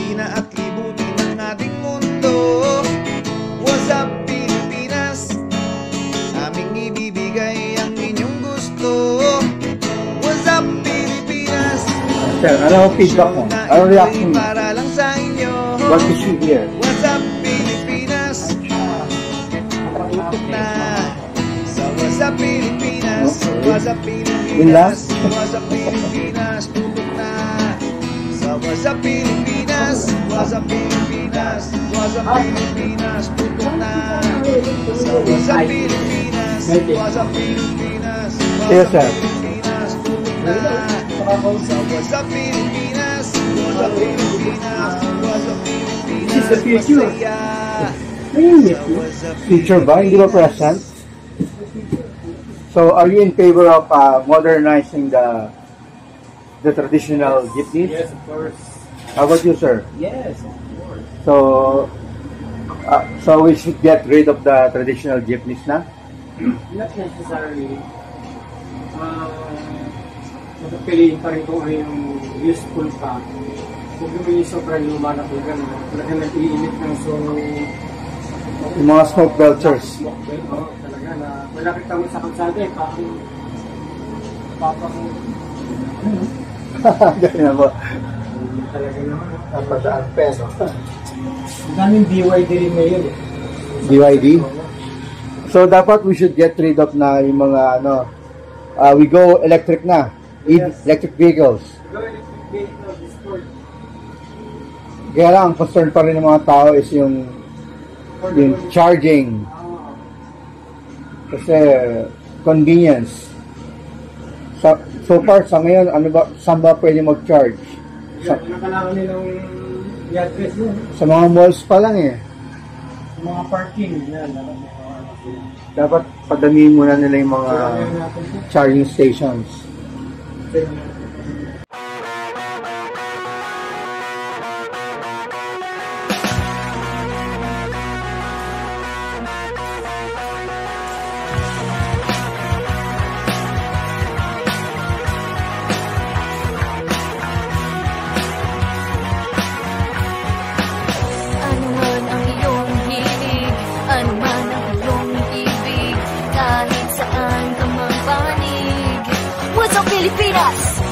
Halina at libutin ang ating mundo. What's up, Pilipinas? Aming ibibigay ang inyong gusto. What's up, Pilipinas? Sir, ano feedback mo? Ano reaction mo? Para lang sa inyo. What did you hear? What's up, Pilipinas? Tutok na sa What's up, Pilipinas? What's up, Pilipinas? What's up, Pilipinas? Tutok na sa What's up, Pilipinas? What's up, Pilipinas? What's up, Pilipinas? Tutok na sa What's up, Pilipinas? What's up, Pilipinas? Yes, sir. Pilipinas? Tutok na sa What's up, Pilipinas? What's up, Pilipinas? What's up, Pilipinas? This is the future. Future ba? Hindi ba present? So, are you in favor of modernizing the traditional jeepneys? Yes, of course. How about you, sir? Yes, of course. So we should get rid of the traditional jeepneys na? Not necessarily. Magpapiliin pa rin kung ano yung useful pa. Kung yung sobrang luma na talagang nag-iinit ng Yung mga smoke belchers. Smoke belt, talaga na malapit kami sa kalsada papang Ganyan mo. talaga naman. Napadaan peso. Ang daming BYD rin ngayon BYD? So, dapat we should get rid of na yung mga we go electric na. Yes. Electric vehicles. Go electric vehicle, sport. Kaya lang, ang concern pa rin ng mga tao is yung charging. Kasi convenience. So far, sa ngayon, saan ba pwede mag-charge? Kailangan nilang i-address mo. Sa mga malls pa lang eh. Sa mga parking. Yan. Dapat padamihin muna nila yung mga charging stations. Pilipinas!